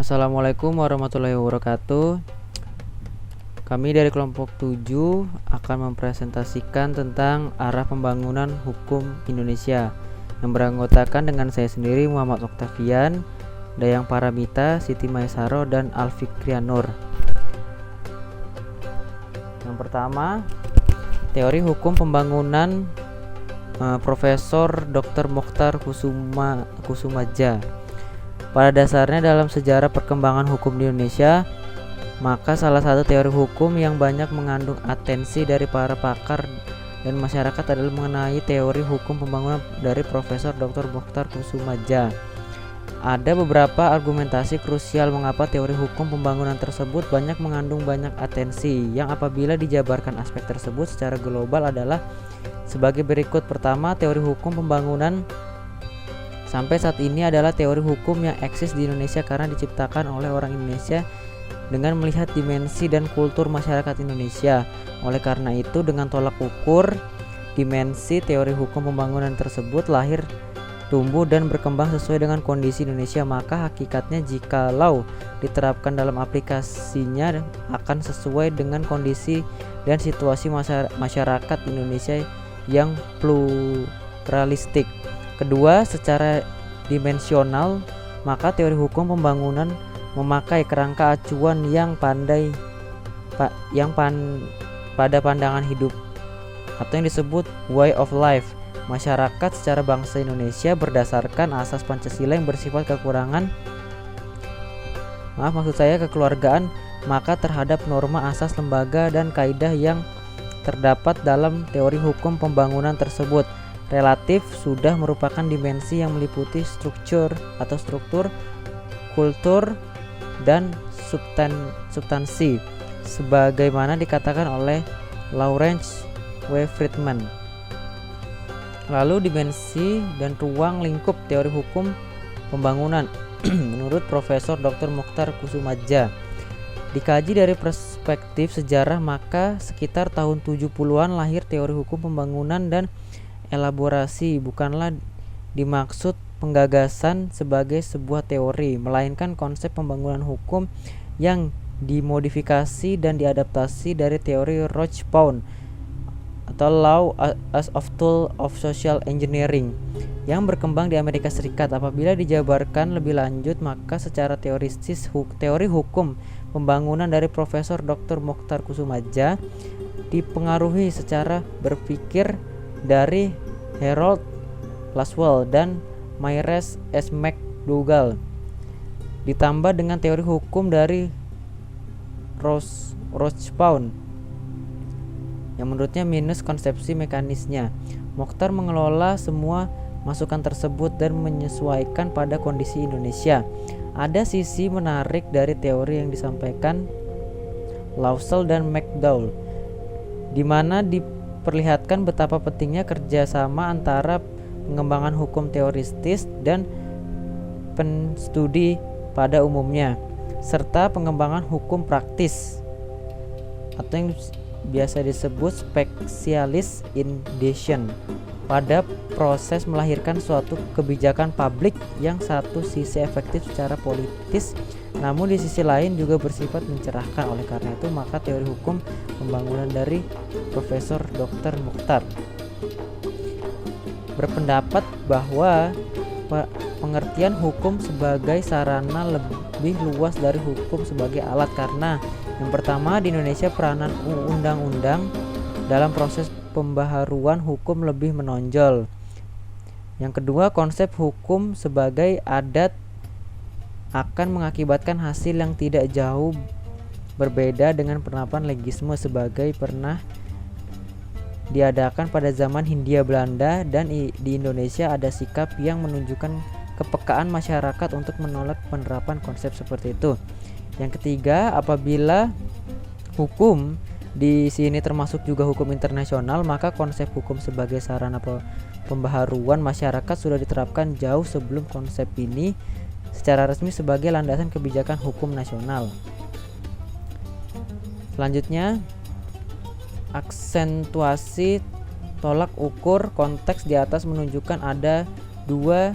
Assalamualaikum warahmatullahi wabarakatuh. Kami dari kelompok 7 akan mempresentasikan tentang arah pembangunan hukum Indonesia yang beranggotakan dengan saya sendiri, Muhammad Oktavian, Dayang Paramita, Siti Maesaro, dan Alfikrianur. Yang pertama, teori hukum pembangunan Profesor Dr. Mokhtar Kusumaja. Pada dasarnya dalam sejarah perkembangan hukum di Indonesia, maka salah satu teori hukum yang banyak mengandung atensi dari para pakar dan masyarakat adalah mengenai teori hukum pembangunan dari Profesor Dr. Mokhtar Kusumaja. Ada beberapa argumentasi krusial mengapa teori hukum pembangunan tersebut mengandung banyak atensi, yang apabila dijabarkan aspek tersebut secara global adalah sebagai berikut. Pertama, teori hukum pembangunan sampai saat ini adalah teori hukum yang eksis di Indonesia karena diciptakan oleh orang Indonesia dengan melihat dimensi dan kultur masyarakat Indonesia. Oleh karena itu, dengan tolak ukur dimensi teori hukum pembangunan tersebut lahir, tumbuh, dan berkembang sesuai dengan kondisi Indonesia, maka hakikatnya jikalau diterapkan dalam aplikasinya akan sesuai dengan kondisi dan situasi masyarakat Indonesia yang pluralistik. Kedua, secara dimensional, maka teori hukum pembangunan memakai kerangka acuan yang pada pandangan hidup atau yang disebut way of life masyarakat secara bangsa Indonesia berdasarkan asas Pancasila yang bersifat kekeluargaan, maka terhadap norma asas lembaga dan kaidah yang terdapat dalam teori hukum pembangunan tersebut relatif sudah merupakan dimensi yang meliputi struktur, kultur, dan substansi, sebagaimana dikatakan oleh Lawrence W. Friedman. Lalu dimensi dan ruang lingkup teori hukum pembangunan menurut Profesor Dr. Mokhtar Kusumaja dikaji dari perspektif sejarah, maka sekitar tahun 70-an lahir teori hukum pembangunan dan elaborasi bukanlah dimaksud penggagasan sebagai sebuah teori, melainkan konsep pembangunan hukum yang dimodifikasi dan diadaptasi dari teori Rochbaum atau Law as a Tool of Social Engineering yang berkembang di Amerika Serikat. Apabila dijabarkan lebih lanjut, maka secara teoristis teori hukum pembangunan dari Profesor Dr. Mokhtar Kusumaja dipengaruhi secara berpikir dari Harold Laswell dan Myers S. McDougall, ditambah dengan teori hukum dari Rochbaum yang menurutnya minus konsepsi mekanisnya. Mokhtar mengelola semua masukan tersebut dan menyesuaikan pada kondisi Indonesia. Ada sisi menarik dari teori yang disampaikan Laswell dan McDougall, di mana diperlihatkan betapa pentingnya kerjasama antara pengembangan hukum teoristis dan penstudi pada umumnya, serta pengembangan hukum praktis atau yang biasa disebut specialist in decision pada proses melahirkan suatu kebijakan publik yang satu sisi efektif secara politis, namun di sisi lain juga bersifat mencerahkan. Oleh karena itu, maka teori hukum pembangunan dari Profesor Dr. Mokhtar berpendapat bahwa pengertian hukum sebagai sarana lebih luas dari hukum sebagai alat, karena yang pertama, di Indonesia peranan undang-undang dalam proses pembaharuan hukum lebih menonjol. Yang kedua, konsep hukum sebagai adat akan mengakibatkan hasil yang tidak jauh berbeda dengan penerapan legisme sebagai pernah diadakan pada zaman Hindia Belanda, dan di Indonesia ada sikap yang menunjukkan kepekaan masyarakat untuk menolak penerapan konsep seperti itu. Yang ketiga, apabila hukum di sini termasuk juga hukum internasional, maka konsep hukum sebagai sarana pembaharuan masyarakat sudah diterapkan jauh sebelum konsep ini secara resmi sebagai landasan kebijakan hukum nasional. Selanjutnya, aksentuasi tolak ukur konteks di atas menunjukkan ada dua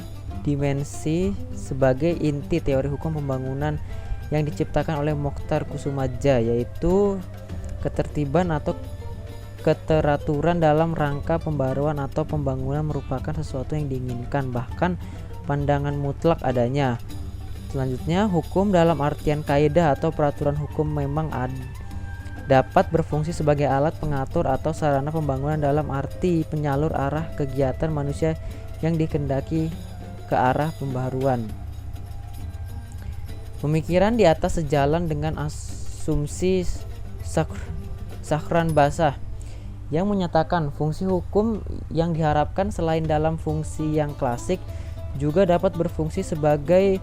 dimensi sebagai inti teori hukum pembangunan yang diciptakan oleh Mokhtar Kusumadja, yaitu ketertiban atau keteraturan dalam rangka pembaruan atau pembangunan merupakan sesuatu yang diinginkan, bahkan pandangan mutlak adanya. Selanjutnya, hukum dalam artian kaidah atau peraturan hukum memang dapat berfungsi sebagai alat pengatur atau sarana pembangunan dalam arti penyalur arah kegiatan manusia yang dikehendaki ke arah pembaruan. Pemikiran di atas sejalan dengan asumsi Shahran Bashar yang menyatakan fungsi hukum yang diharapkan selain dalam fungsi yang klasik juga dapat berfungsi sebagai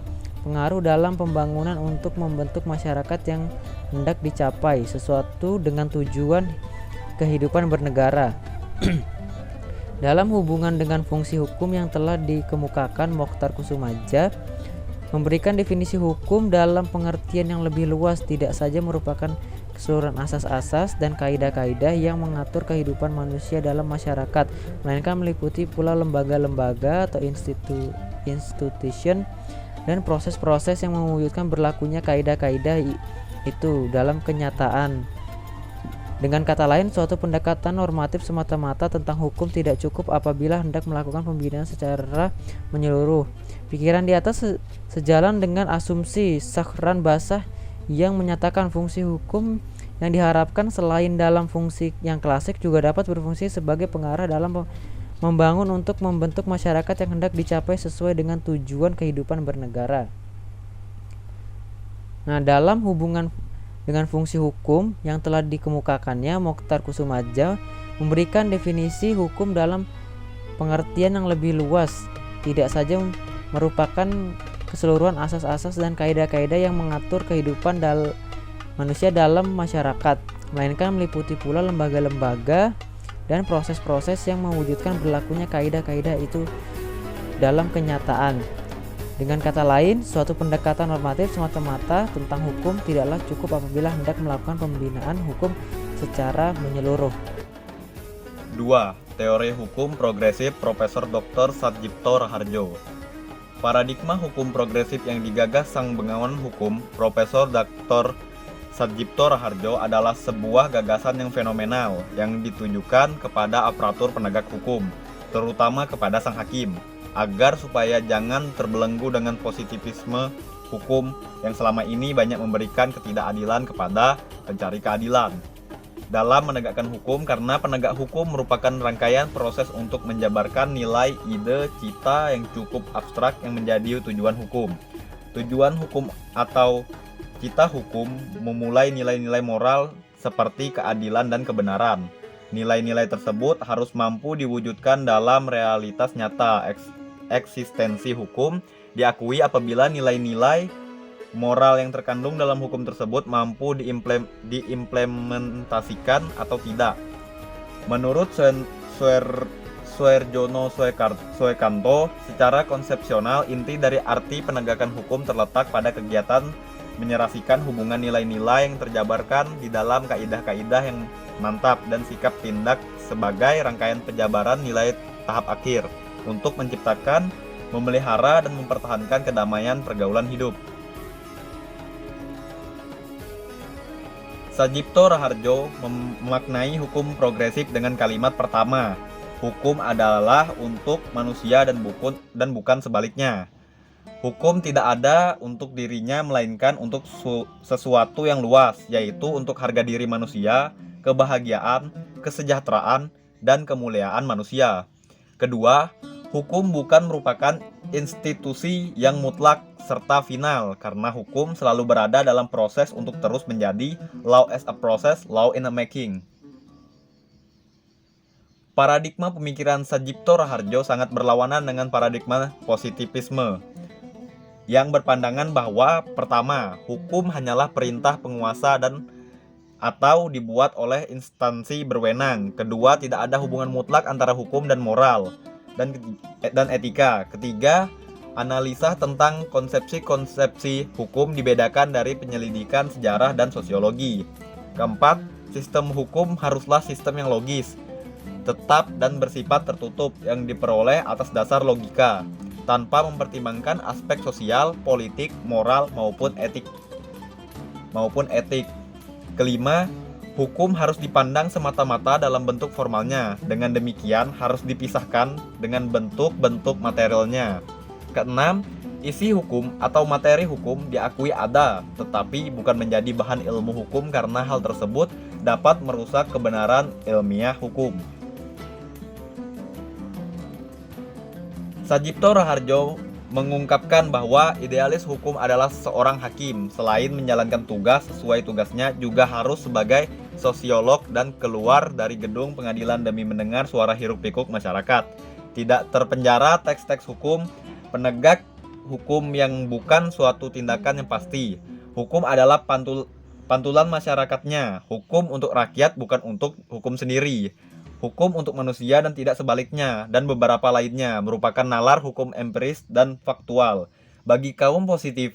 pengaruh dalam pembangunan untuk membentuk masyarakat yang hendak dicapai sesuatu dengan tujuan kehidupan bernegara. Dalam hubungan dengan fungsi hukum yang telah dikemukakan, Mokhtar Kusumadja memberikan definisi hukum dalam pengertian yang lebih luas, tidak saja merupakan keseluruhan asas-asas dan kaidah-kaidah yang mengatur kehidupan manusia dalam masyarakat, melainkan meliputi pula lembaga-lembaga atau institution dan proses-proses yang mewujudkan berlakunya kaidah-kaidah itu dalam kenyataan. Dengan kata lain, suatu pendekatan normatif semata-mata tentang hukum tidak cukup apabila hendak melakukan pembinaan secara menyeluruh. Pikiran di atas sejalan dengan asumsi Shahran Bashar yang menyatakan fungsi hukum yang diharapkan selain dalam fungsi yang klasik juga dapat berfungsi sebagai pengarah dalam membangun untuk membentuk masyarakat yang hendak dicapai sesuai dengan tujuan kehidupan bernegara. Nah, dalam hubungan dengan fungsi hukum yang telah dikemukakannya, Mokhtar Kusumadja memberikan definisi hukum dalam pengertian yang lebih luas, tidak saja merupakan keseluruhan asas-asas dan kaidah-kaidah yang mengatur kehidupan manusia dalam masyarakat, melainkan meliputi pula lembaga-lembaga dan proses-proses yang mewujudkan berlakunya kaidah-kaidah itu dalam kenyataan. Dengan kata lain, suatu pendekatan normatif semata-mata tentang hukum tidaklah cukup apabila hendak melakukan pembinaan hukum secara menyeluruh. 2. Teori hukum progresif Profesor Dr. Satjipto Raharjo. Paradigma hukum progresif yang digagas sang bengawan hukum Profesor Dr. Satjipto Raharjo adalah sebuah gagasan yang fenomenal yang ditujukan kepada aparatur penegak hukum, terutama kepada sang hakim, agar supaya jangan terbelenggu dengan positivisme hukum yang selama ini banyak memberikan ketidakadilan kepada pencari keadilan dalam menegakkan hukum, karena penegak hukum merupakan rangkaian proses untuk menjabarkan nilai, ide, cita yang cukup abstrak yang menjadi tujuan hukum. Tujuan hukum atau cita hukum memulai nilai-nilai moral seperti keadilan dan kebenaran. Nilai-nilai tersebut harus mampu diwujudkan dalam realitas nyata. Eksistensi hukum diakui apabila nilai-nilai moral yang terkandung dalam hukum tersebut mampu diimplementasikan atau tidak. Menurut Suerjono Suekanto, secara konsepsional inti dari arti penegakan hukum terletak pada kegiatan menyerasikan hubungan nilai-nilai yang terjabarkan di dalam kaidah-kaidah yang mantap dan sikap tindak sebagai rangkaian penjabaran nilai tahap akhir untuk menciptakan, memelihara, dan mempertahankan kedamaian pergaulan hidup. Satjipto Raharjo memaknai hukum progresif dengan kalimat pertama, hukum adalah untuk manusia dan bukan sebaliknya. Hukum tidak ada untuk dirinya melainkan untuk sesuatu yang luas, yaitu untuk harga diri manusia, kebahagiaan, kesejahteraan, dan kemuliaan manusia. Kedua, hukum bukan merupakan institusi yang mutlak serta final, karena hukum selalu berada dalam proses untuk terus menjadi law as a process, law in a making. Paradigma pemikiran Satjipto Raharjo sangat berlawanan dengan paradigma positivisme yang berpandangan bahwa pertama, hukum hanyalah perintah penguasa atau dibuat oleh instansi berwenang. Kedua, tidak ada hubungan mutlak antara hukum dan moral dan etika. Ketiga, analisa tentang konsepsi-konsepsi hukum dibedakan dari penyelidikan sejarah dan sosiologi. Keempat, sistem hukum haruslah sistem yang logis, tetap dan bersifat tertutup yang diperoleh atas dasar logika. tanpa mempertimbangkan aspek sosial, politik, moral maupun etik. Kelima, hukum harus dipandang semata-mata dalam bentuk formalnya. Dengan demikian harus dipisahkan dengan bentuk-bentuk materialnya. Keenam, isi hukum atau materi hukum diakui ada, tetapi bukan menjadi bahan ilmu hukum karena hal tersebut dapat merusak kebenaran ilmiah hukum. Sadjipto Raharjo mengungkapkan bahwa idealis hukum adalah seorang hakim, selain menjalankan tugas sesuai tugasnya juga harus sebagai sosiolog dan keluar dari gedung pengadilan demi mendengar suara hiruk-pikuk masyarakat. Tidak terpenjara teks-teks hukum, penegak hukum yang bukan suatu tindakan yang pasti. Hukum adalah pantulan masyarakatnya, hukum untuk rakyat bukan untuk hukum sendiri. Hukum untuk manusia dan tidak sebaliknya, dan beberapa lainnya merupakan nalar hukum empiris dan faktual. Bagi kaum positivis,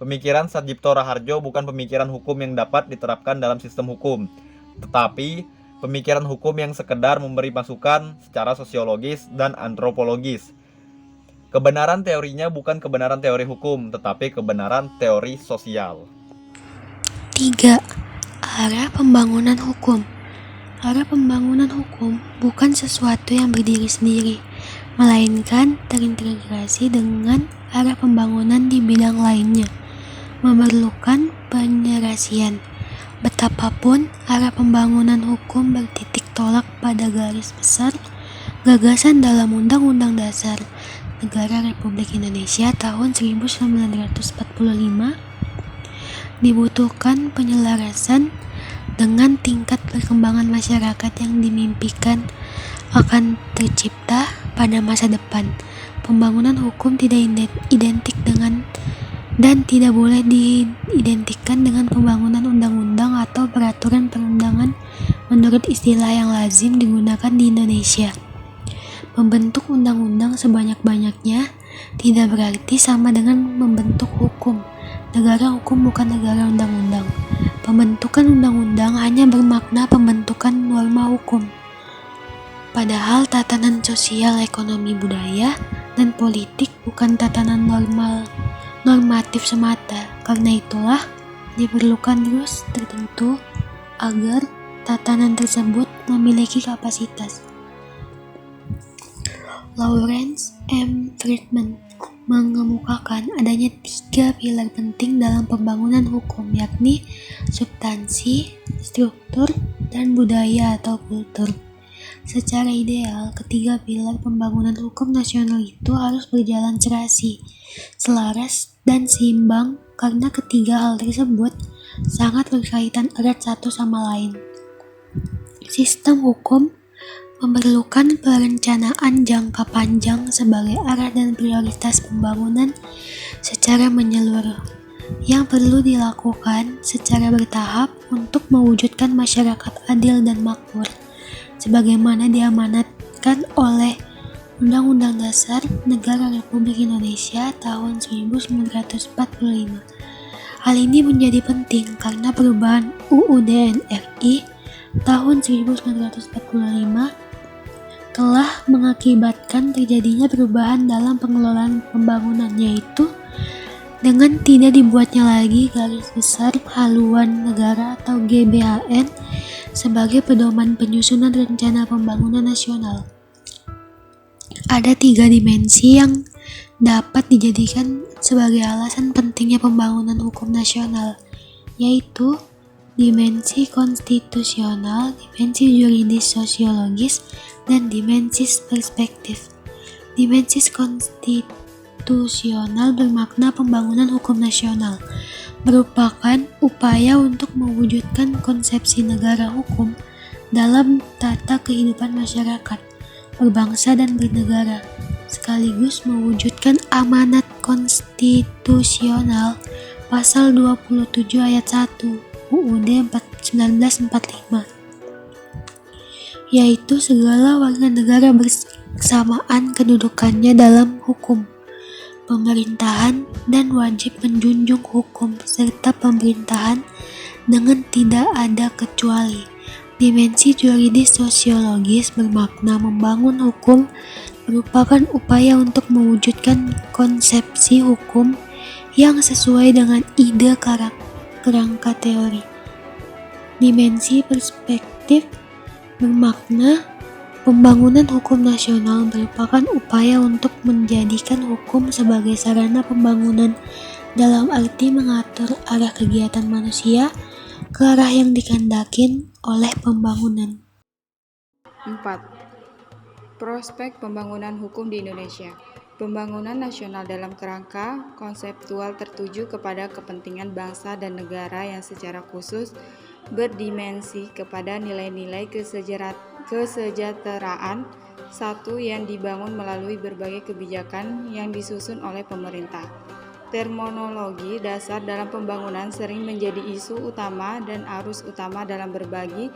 pemikiran Sadjipto Raharjo bukan pemikiran hukum yang dapat diterapkan dalam sistem hukum, tetapi pemikiran hukum yang sekedar memberi masukan secara sosiologis dan antropologis. Kebenaran teorinya bukan kebenaran teori hukum, tetapi kebenaran teori sosial. 3. Arah pembangunan hukum. Arah pembangunan hukum bukan sesuatu yang berdiri sendiri, melainkan terintegrasi dengan arah pembangunan di bidang lainnya, memerlukan penyelesaian. Betapapun arah pembangunan hukum bertitik tolak pada garis besar gagasan dalam Undang-Undang Dasar Negara Republik Indonesia tahun 1945, dibutuhkan penyelarasan dengan tingkat perkembangan masyarakat yang dimimpikan akan tercipta pada masa depan. Pembangunan hukum tidak identik dengan dan tidak boleh diidentikan dengan pembangunan undang-undang atau peraturan perundangan menurut istilah yang lazim digunakan di Indonesia. Membentuk undang-undang sebanyak-banyaknya tidak berarti sama dengan membentuk hukum. Negara hukum bukan negara undang-undang. Pembentukan undang-undang hanya bermakna pembentukan norma hukum. Padahal tatanan sosial, ekonomi, budaya, dan politik bukan tatanan normatif semata. Karena itulah diperlukan rules tertentu agar tatanan tersebut memiliki kapasitas. Lawrence M. Friedman mengemukakan adanya 3 pilar penting dalam pembangunan hukum, yakni substansi, struktur, dan budaya atau kultur. Secara ideal, ketiga pilar pembangunan hukum nasional itu harus berjalan serasi, selaras, dan seimbang karena ketiga hal tersebut sangat berkaitan erat satu sama lain. Sistem hukum memerlukan perencanaan jangka panjang sebagai arah dan prioritas pembangunan secara menyeluruh yang perlu dilakukan secara bertahap untuk mewujudkan masyarakat adil dan makmur sebagaimana diamanatkan oleh Undang-Undang Dasar Negara Republik Indonesia tahun 1945. Hal ini menjadi penting karena perubahan UUD NRI tahun 1945 telah mengakibatkan terjadinya perubahan dalam pengelolaan pembangunan, yaitu dengan tidak dibuatnya lagi garis besar haluan negara atau GBHN sebagai pedoman penyusunan rencana pembangunan nasional. Ada 3 dimensi yang dapat dijadikan sebagai alasan pentingnya pembangunan hukum nasional, yaitu dimensi konstitusional, dimensi yuridis sosiologis, dan dimensi perspektif. Dimensi konstitusional bermakna pembangunan hukum nasional merupakan upaya untuk mewujudkan konsepsi negara hukum dalam tata kehidupan masyarakat, berbangsa dan bernegara, sekaligus mewujudkan amanat konstitusional pasal 27 ayat 1 UUD 1945, yaitu segala warga negara bersamaan kedudukannya dalam hukum, pemerintahan, dan wajib menjunjung hukum serta pemerintahan dengan tidak ada kecuali. Dimensi yuridis sosiologis bermakna membangun hukum merupakan upaya untuk mewujudkan konsepsi hukum yang sesuai dengan ide kerangka teori. Dimensi perspektif bermakna pembangunan hukum nasional merupakan upaya untuk menjadikan hukum sebagai sarana pembangunan dalam arti mengatur arah kegiatan manusia ke arah yang dikehendakin oleh pembangunan. 4. Prospek pembangunan hukum di Indonesia. Pembangunan nasional dalam kerangka konseptual tertuju kepada kepentingan bangsa dan negara yang secara khusus berdimensi kepada nilai-nilai kesejahteraan satu yang dibangun melalui berbagai kebijakan yang disusun oleh pemerintah. Terminologi dasar dalam pembangunan sering menjadi isu utama dan arus utama dalam berbagi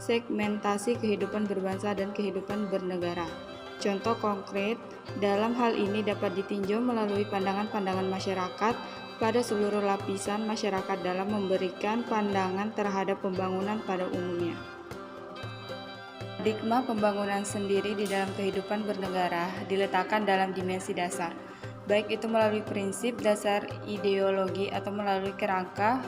segmentasi kehidupan berbangsa dan kehidupan bernegara. Contoh konkret dalam hal ini dapat ditinjau melalui pandangan-pandangan masyarakat pada seluruh lapisan masyarakat dalam memberikan pandangan terhadap pembangunan pada umumnya. Paradigma pembangunan sendiri di dalam kehidupan bernegara diletakkan dalam dimensi dasar, baik itu melalui prinsip dasar ideologi atau melalui kerangka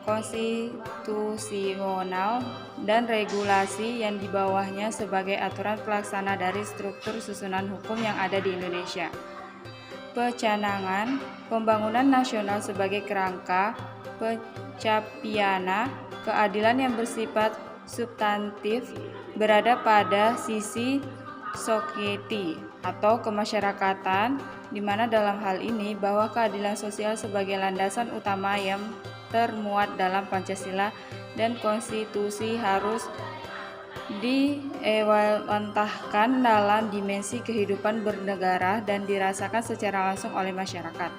konstitusional dan regulasi yang di bawahnya sebagai aturan pelaksana dari struktur susunan hukum yang ada di Indonesia. Pecanangan pembangunan nasional sebagai kerangka pencapaian keadilan yang bersifat substantif berada pada sisi society atau kemasyarakatan, di mana dalam hal ini bahwa keadilan sosial sebagai landasan utama yang termuat dalam Pancasila dan konstitusi harus diewantahkan dalam dimensi kehidupan bernegara dan dirasakan secara langsung oleh masyarakat,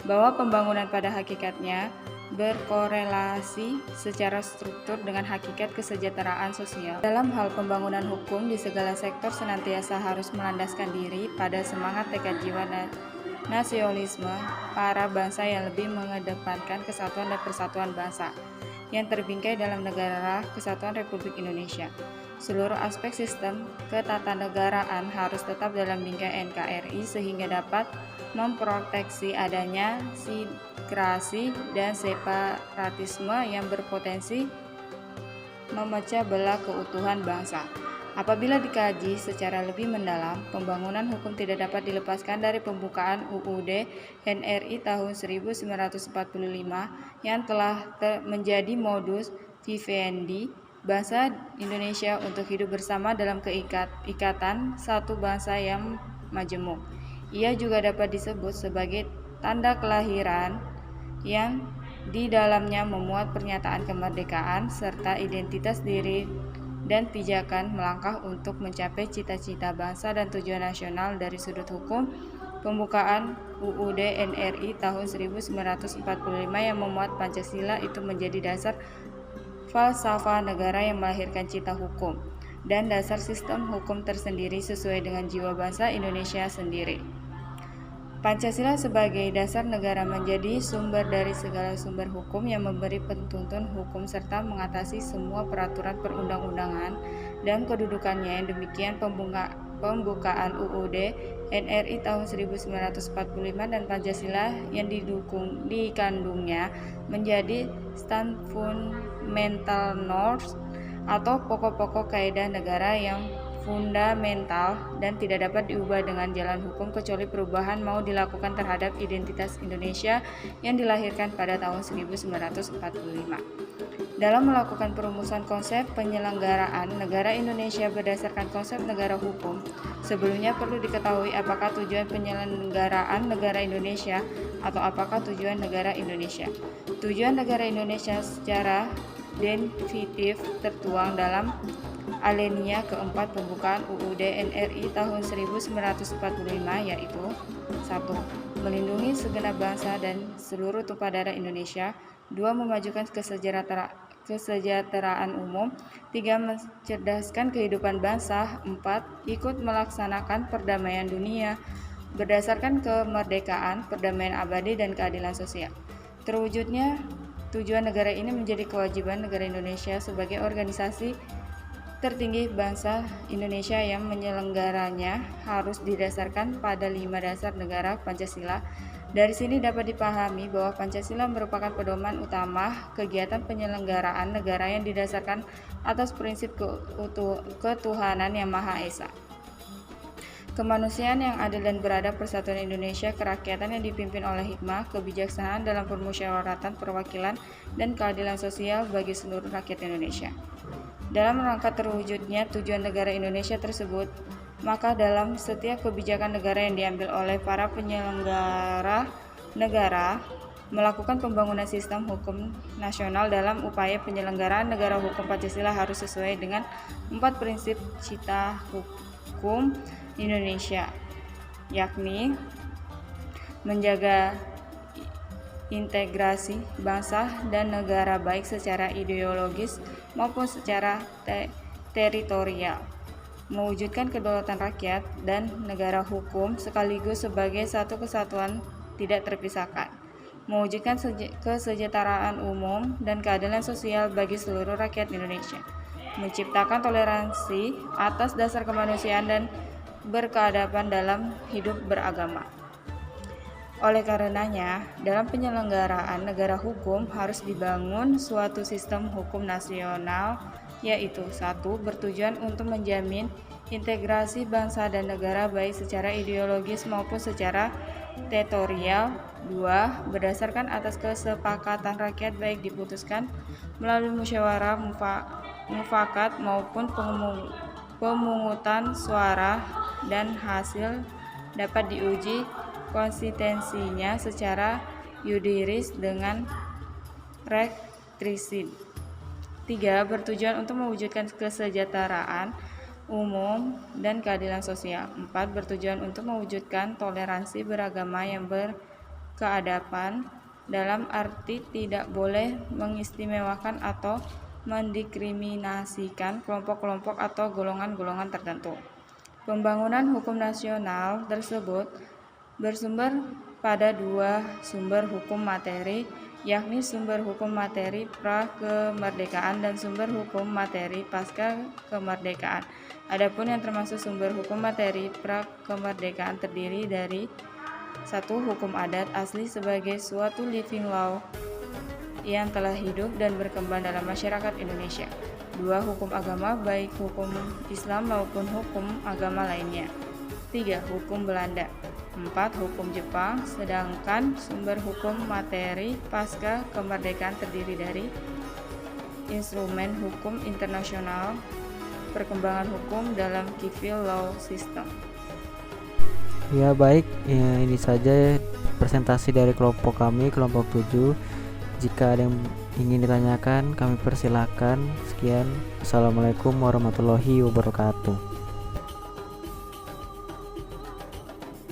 bahwa pembangunan pada hakikatnya berkorelasi secara struktur dengan hakikat kesejahteraan sosial. Dalam hal pembangunan hukum di segala sektor senantiasa harus melandaskan diri pada semangat tekad jiwa nasionalisme para bangsa yang lebih mengedepankan kesatuan dan persatuan bangsa yang terbingkai dalam Negara Kesatuan Republik Indonesia. Seluruh aspek sistem ketatanegaraan harus tetap dalam bingkai NKRI sehingga dapat memproteksi adanya sinkrasi dan separatisme yang berpotensi memecah belah keutuhan bangsa. Apabila dikaji secara lebih mendalam, pembangunan hukum tidak dapat dilepaskan dari pembukaan UUD NRI tahun 1945 yang telah menjadi modus vivendi bangsa Indonesia untuk hidup bersama dalam ikatan satu bangsa yang majemuk. Ia juga dapat disebut sebagai tanda kelahiran yang di dalamnya memuat pernyataan kemerdekaan serta identitas diri dan pijakan melangkah untuk mencapai cita-cita bangsa dan tujuan nasional dari sudut hukum. Pembukaan UUD NRI tahun 1945 yang memuat Pancasila itu menjadi dasar falsafah negara yang melahirkan cita hukum dan dasar sistem hukum tersendiri sesuai dengan jiwa bangsa Indonesia sendiri. Pancasila sebagai dasar negara menjadi sumber dari segala sumber hukum yang memberi penuntun hukum serta mengatasi semua peraturan perundang-undangan dan kedudukannya. Yang demikian pembukaan UUD NRI tahun 1945 dan Pancasila yang dikandungnya menjadi fundamental norms atau pokok-pokok kaidah negara yang fundamental dan tidak dapat diubah dengan jalan hukum kecuali perubahan mau dilakukan terhadap identitas Indonesia yang dilahirkan pada tahun 1945. Dalam melakukan perumusan konsep penyelenggaraan negara Indonesia berdasarkan konsep negara hukum, sebelumnya perlu diketahui apakah tujuan penyelenggaraan negara Indonesia atau apakah tujuan negara Indonesia. Tujuan negara Indonesia secara definitif tertuang dalam alinea keempat pembukaan UUD NRI tahun 1945 yaitu 1. Melindungi segenap bangsa dan seluruh tumpah darah Indonesia. 2. Memajukan kesejahteraan umum. 3. Mencerdaskan kehidupan bangsa. 4. Ikut melaksanakan perdamaian dunia berdasarkan kemerdekaan, perdamaian abadi dan keadilan sosial. Terwujudnya tujuan negara ini menjadi kewajiban negara Indonesia sebagai organisasi tertinggi bangsa Indonesia yang menyelenggaranya harus didasarkan pada 5 dasar negara Pancasila. Dari sini dapat dipahami bahwa Pancasila merupakan pedoman utama kegiatan penyelenggaraan negara yang didasarkan atas prinsip ketuhanan yang Maha Esa, kemanusiaan yang adil dan beradab, persatuan Indonesia, kerakyatan yang dipimpin oleh hikmah, kebijaksanaan dalam permusyawaratan, perwakilan, dan keadilan sosial bagi seluruh rakyat Indonesia. Dalam rangka terwujudnya tujuan negara Indonesia tersebut, maka dalam setiap kebijakan negara yang diambil oleh para penyelenggara negara melakukan pembangunan sistem hukum nasional dalam upaya penyelenggaraan negara hukum Pancasila harus sesuai dengan 4 prinsip cita hukum Indonesia, yakni menjaga integrasi bangsa dan negara baik secara ideologis maupun secara teritorial, mewujudkan kedaulatan rakyat dan negara hukum sekaligus sebagai satu kesatuan tidak terpisahkan, mewujudkan kesejahteraan umum dan keadilan sosial bagi seluruh rakyat Indonesia, menciptakan toleransi atas dasar kemanusiaan dan berkeadaban dalam hidup beragama. Oleh karenanya, dalam penyelenggaraan negara hukum harus dibangun suatu sistem hukum nasional, yaitu 1. Bertujuan untuk menjamin integrasi bangsa dan negara baik secara ideologis maupun secara teritorial. 2. Berdasarkan atas kesepakatan rakyat baik diputuskan melalui musyawarah mufakat maupun pemungutan suara, dan hasil dapat diuji konsistensinya secara yudiris dengan rektrisid. 3. Bertujuan untuk mewujudkan kesejahteraan umum dan keadilan sosial. 4. Bertujuan untuk mewujudkan toleransi beragama yang berkeadaban, dalam arti tidak boleh mengistimewakan atau mendiskriminasikan kelompok-kelompok atau golongan-golongan tertentu. Pembangunan hukum nasional tersebut bersumber pada 2 sumber hukum materi, yakni sumber hukum materi pra-kemerdekaan dan sumber hukum materi pasca kemerdekaan. Adapun yang termasuk sumber hukum materi pra-kemerdekaan terdiri dari 1. Hukum adat asli sebagai suatu living law yang telah hidup dan berkembang dalam masyarakat Indonesia. 2. Hukum agama baik hukum Islam maupun hukum agama lainnya. 3. Hukum Belanda. 4. Hukum Jepang, sedangkan sumber hukum materi pasca kemerdekaan terdiri dari instrumen hukum internasional, perkembangan hukum dalam civil law system. Ya baik, ya, ini saja presentasi dari kelompok kami, kelompok 7. Jika ada yang ingin ditanyakan, kami persilahkan. Sekian, Assalamualaikum warahmatullahi wabarakatuh.